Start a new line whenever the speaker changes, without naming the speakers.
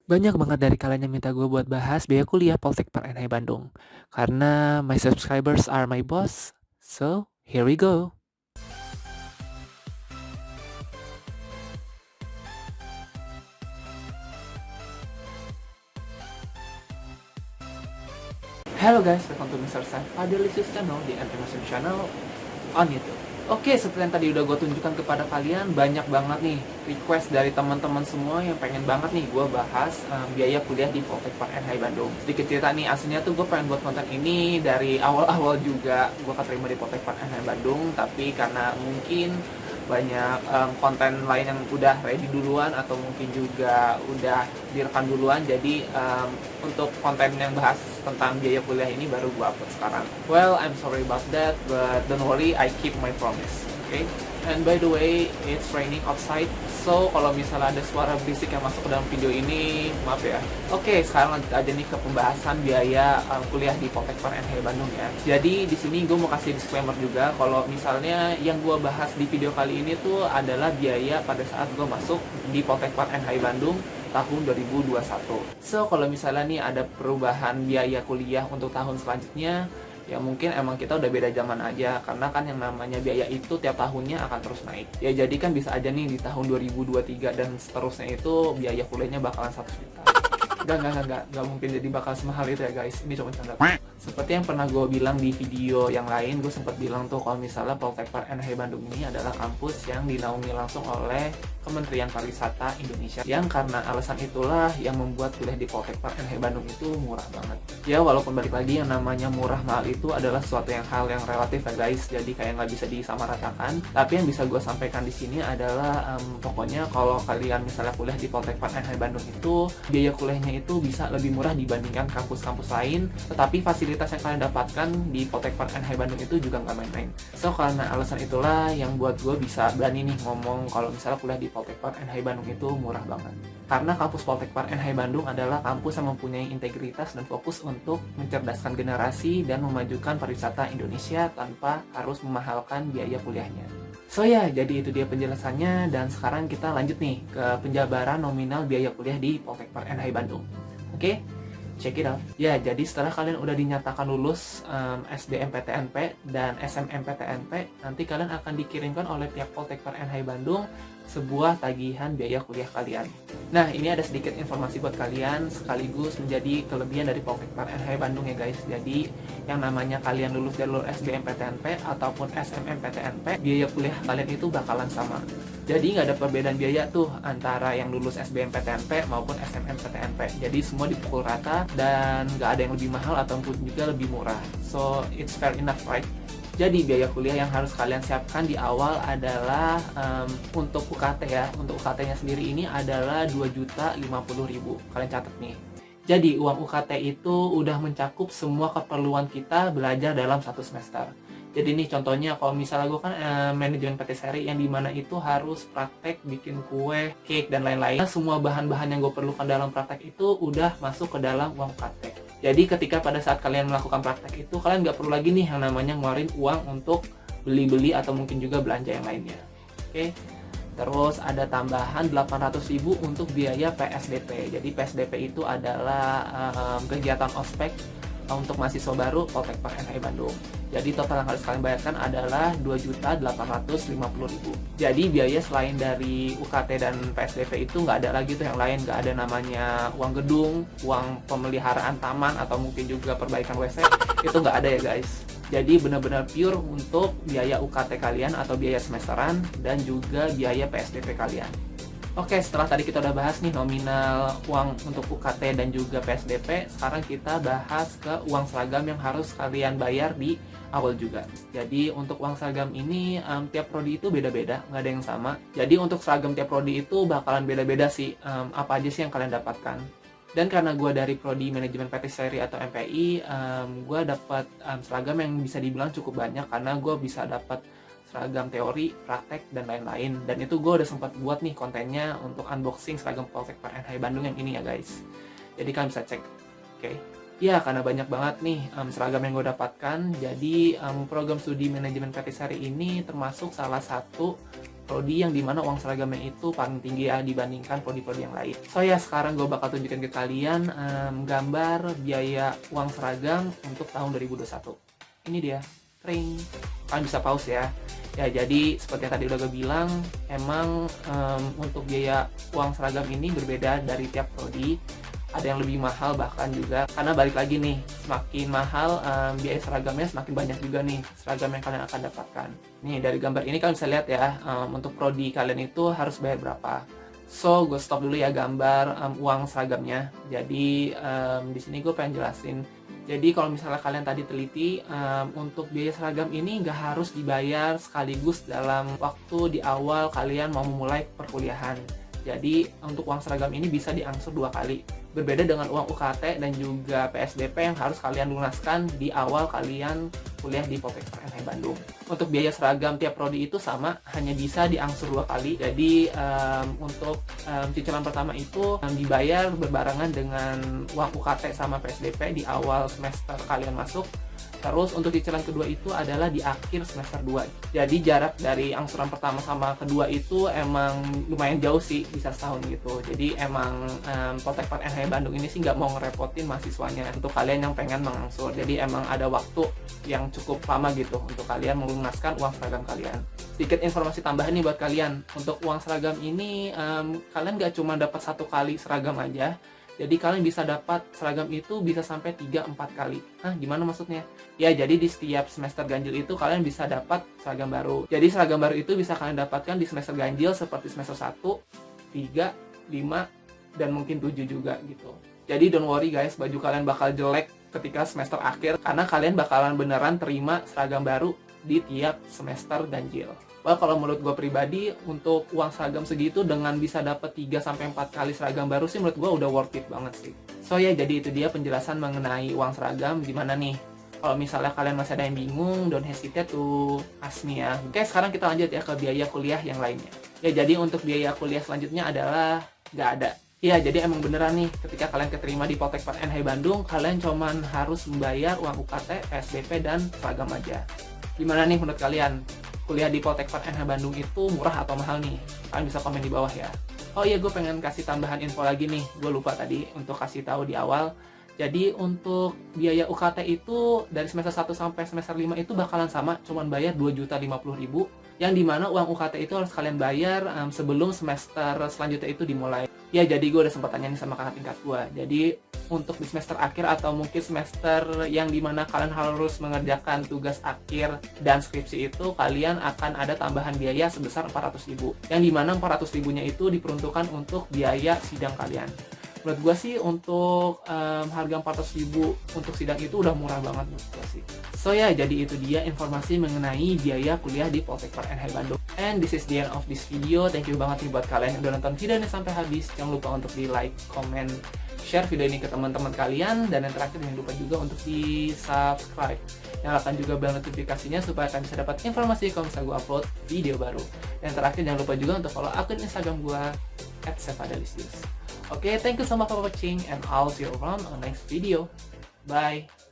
Banyak banget dari kalian yang minta gue buat bahas biaya kuliah Poltek PRNHI Bandung. Karena my subscribers are my boss. So, here we go. Hello guys, welcome to Mr. Saif Adelicious Channel di Animation Channel on YouTube. Oke, seperti yang tadi udah gue tunjukkan kepada kalian, banyak banget nih request dari teman-teman semua yang pengen banget nih gue bahas biaya kuliah di Poltek PRNHI Bandung. Sedikit cerita nih, aslinya tuh gue pengen buat konten ini dari awal-awal juga gue keterima di Poltek PRNHI Bandung, tapi karena mungkin banyak konten lain yang udah ready duluan atau mungkin juga udah direkam duluan, jadi untuk konten yang bahas tentang biaya kuliah ini baru gue upload sekarang. Well, I'm sorry about that, but don't worry, I keep my promise. Okay? And by the way, it's raining outside, so kalau misalnya ada suara berisik yang masuk ke dalam video ini, maaf ya. Oke, sekarang lanjut aja nih ke pembahasan biaya kuliah di Poltek PRNHI Bandung ya. Jadi di sini gue mau kasih disclaimer juga kalau misalnya yang gue bahas di video kali ini tuh adalah biaya pada saat gue masuk di Poltek PRNHI Bandung tahun 2021. So, kalau misalnya nih ada perubahan biaya kuliah untuk tahun selanjutnya, ya mungkin emang kita udah beda zaman aja, karena kan yang namanya biaya itu tiap tahunnya akan terus naik. Ya jadi kan bisa aja nih di tahun 2023 dan seterusnya itu biaya kuliahnya bakalan 1 juta. Gak mungkin jadi bakal semahal itu ya guys, ini cuma canda. Seperti yang pernah gue bilang di video yang lain, gue sempat bilang tuh kalau misalnya Poltek PRNHI Bandung ini adalah kampus yang dinaungi langsung oleh Kementerian Pariwisata Indonesia, yang karena alasan itulah yang membuat kuliah di Poltek PRNHI Bandung itu murah banget. Ya walaupun balik lagi yang namanya murah mahal itu adalah suatu hal yang relatif ya guys, jadi kayak nggak bisa disamaratakan. Tapi yang bisa gue sampaikan di sini adalah pokoknya kalau kalian misalnya kuliah di Poltek PRNHI Bandung itu biaya kuliahnya itu bisa lebih murah dibandingkan kampus-kampus lain, tetapi fasilitas yang kalian dapatkan di Poltek PRNHI Bandung itu juga nggak main-main. So karena alasan itulah yang buat gue bisa berani nih ngomong kalau misalnya kuliah di Poltek PRNHI Bandung itu murah banget. Karena kampus Poltek PRNHI Bandung adalah kampus yang mempunyai integritas dan fokus untuk mencerdaskan generasi dan memajukan pariwisata Indonesia tanpa harus memahalkan biaya kuliahnya. So ya, jadi itu dia penjelasannya, dan sekarang kita lanjut nih ke penjabaran nominal biaya kuliah di Poltek PRNHI Bandung. Oke? Check it out. Ya, jadi setelah kalian udah dinyatakan lulus SBMPTNP dan SMMPTNP, nanti kalian akan dikirimkan oleh pihak Poltek PRNHI Bandung sebuah tagihan biaya kuliah kalian. Nah, ini ada sedikit informasi buat kalian sekaligus menjadi kelebihan dari Poltek PRNHI Bandung ya guys. Jadi, yang namanya kalian lulus jalur SBMPTNP ataupun SMMPTNP, biaya kuliah kalian itu bakalan sama. Jadi nggak ada perbedaan biaya tuh antara yang lulus SBMPTNP maupun SMMPTNP. Jadi semua dipukul rata dan nggak ada yang lebih mahal ataupun juga lebih murah. So it's fair enough, right? Jadi biaya kuliah yang harus kalian siapkan di awal adalah untuk UKT ya. Untuk UKT-nya sendiri ini adalah 2.050.000. Kalian catat nih. Jadi uang UKT itu udah mencakup semua keperluan kita belajar dalam satu semester. Jadi nih contohnya kalau misalnya gue kan manajemen patisserie yang dimana itu harus praktek bikin kue, cake dan lain-lain. Semua bahan-bahan yang gue perlukan dalam praktek itu udah masuk ke dalam uang UKT. Jadi ketika pada saat kalian melakukan praktek itu, kalian nggak perlu lagi nih yang namanya ngeluarin uang untuk beli-beli atau mungkin juga belanja yang lainnya. Oke. Terus ada tambahan 800.000 untuk biaya PSDP. Jadi PSDP itu adalah kegiatan ospek untuk mahasiswa baru Poltek PRNHI Bandung. Jadi total yang harus kalian bayarkan adalah 2.850.000. Jadi biaya selain dari UKT dan PSDP itu nggak ada lagi tuh yang lain. Nggak ada namanya uang gedung, uang pemeliharaan taman, atau mungkin juga perbaikan WC. Itu nggak ada ya guys. Jadi benar-benar pure untuk biaya UKT kalian atau biaya semesteran dan juga biaya PSDP kalian. Oke, setelah tadi kita udah bahas nih nominal uang untuk UKT dan juga PSDP, sekarang kita bahas ke uang seragam yang harus kalian bayar di awal juga. Jadi untuk uang seragam ini tiap prodi itu beda-beda, nggak ada yang sama. Jadi untuk seragam tiap prodi itu bakalan beda-beda sih, apa aja sih yang kalian dapatkan. Dan karena gue dari prodi manajemen patisserie atau MPI, gue dapat seragam yang bisa dibilang cukup banyak karena gue bisa dapat seragam teori, praktek, dan lain-lain. Dan itu gue udah sempat buat nih kontennya untuk unboxing seragam Poltek PRNHI Bandung yang ini ya guys. Jadi kalian bisa cek. Oke. Ya, karena banyak banget nih seragam yang gue dapatkan. Jadi program studi manajemen patisserie ini termasuk salah satu prodi yang dimana uang seragamnya itu paling tinggi ya dibandingkan prodi-prodi yang lain. So ya, sekarang gue bakal tunjukin ke kalian gambar biaya uang seragam untuk tahun 2021. Ini dia, ring. Kalian bisa pause ya. Ya, jadi seperti yang tadi udah gue bilang, emang untuk biaya uang seragam ini berbeda dari tiap prodi. Ada yang lebih mahal bahkan juga, karena balik lagi nih, semakin mahal biaya seragamnya, semakin banyak juga nih seragam yang kalian akan dapatkan. Nih dari gambar ini kalian bisa lihat ya, untuk prodi kalian itu harus bayar berapa. So gue stop dulu ya gambar uang seragamnya. Jadi di sini gue pengen jelasin. Jadi kalau misalnya kalian tadi teliti, untuk biaya seragam ini nggak harus dibayar sekaligus dalam waktu di awal kalian mau memulai perkuliahan. Jadi untuk uang seragam ini bisa diangsur 2 kali. Berbeda dengan uang UKT dan juga PSDP yang harus kalian lunaskan di awal kalian kuliah di Polteknik NH Bandung. Untuk biaya seragam tiap prodi itu sama, hanya bisa diangsur 2 kali. Jadi untuk cicilan pertama itu dibayar berbarengan dengan uang UKT sama PSDP di awal semester kalian masuk. Terus untuk cicilan kedua itu adalah di akhir semester 2. Jadi jarak dari angsuran pertama sama kedua itu emang lumayan jauh sih, bisa setahun gitu. Jadi emang Polteknik NH Bandung ini sih nggak mau ngerepotin mahasiswanya untuk kalian yang pengen mengangsur. Jadi emang ada waktu yang cukup lama gitu untuk kalian melunaskan uang seragam kalian. Sedikit informasi tambahan nih buat kalian. Untuk uang seragam ini kalian nggak cuma dapat 1 kali seragam aja. Jadi kalian bisa dapat seragam itu bisa sampai 3-4 kali. Nah, gimana maksudnya? Ya, jadi di setiap semester ganjil itu kalian bisa dapat seragam baru. Jadi seragam baru itu bisa kalian dapatkan di semester ganjil seperti semester 1, 3, 5, dan mungkin 7 juga gitu. Jadi don't worry guys, baju kalian bakal jelek ketika semester akhir karena kalian bakalan beneran terima seragam baru di tiap semester ganjil. Well, kalau menurut gue pribadi, untuk uang seragam segitu dengan bisa dapat 3-4 kali seragam baru sih menurut gue udah worth it banget sih. So ya, jadi itu dia penjelasan mengenai uang seragam. Gimana nih? Kalau misalnya kalian masih ada yang bingung, don't hesitate to ask me ya. Oke, sekarang kita lanjut ya ke biaya kuliah yang lainnya. Ya, jadi untuk biaya kuliah selanjutnya adalah nggak ada. Ya, jadi emang beneran nih, ketika kalian keterima di Polteknik NH Bandung, kalian cuman harus membayar uang UKT, PSDP, dan seragam aja. Gimana nih menurut kalian? Kuliah di Polteknik NH Bandung itu murah atau mahal nih? Kalian bisa komen di bawah ya. Oh iya, gue pengen kasih tambahan info lagi nih. Gue lupa tadi untuk kasih tahu di awal. Jadi untuk biaya UKT itu dari semester 1 sampai semester 5 itu bakalan sama, cuman bayar 2.050.000. Yang dimana uang UKT itu harus kalian bayar sebelum semester selanjutnya itu dimulai. Ya, jadi gue udah sempat tanya nih sama kakak tingkat gue. Jadi untuk di semester akhir atau mungkin semester yang dimana kalian harus mengerjakan tugas akhir dan skripsi itu, kalian akan ada tambahan biaya sebesar 400.000. Yang dimana 400.000-nya itu diperuntukkan untuk biaya sidang kalian. Menurut gue sih untuk harga 400.000 untuk sidang itu udah murah banget menurut gue sih. So ya, jadi itu dia informasi mengenai biaya kuliah di Polteknik NH Bandung. And this is the end of this video. Thank you banget nih buat kalian yang udah nonton video ini sampai habis. Jangan lupa untuk di like, comment, share video ini ke teman-teman kalian. Dan yang terakhir jangan lupa juga untuk di subscribe. Nyalakan juga bel notifikasinya supaya kalian bisa dapat informasi kalau misalnya gue upload video baru. Dan terakhir jangan lupa juga untuk follow akun Instagram gue @sevadalisius. Okay, thank you so much for watching and I'll see you around on next video. Bye.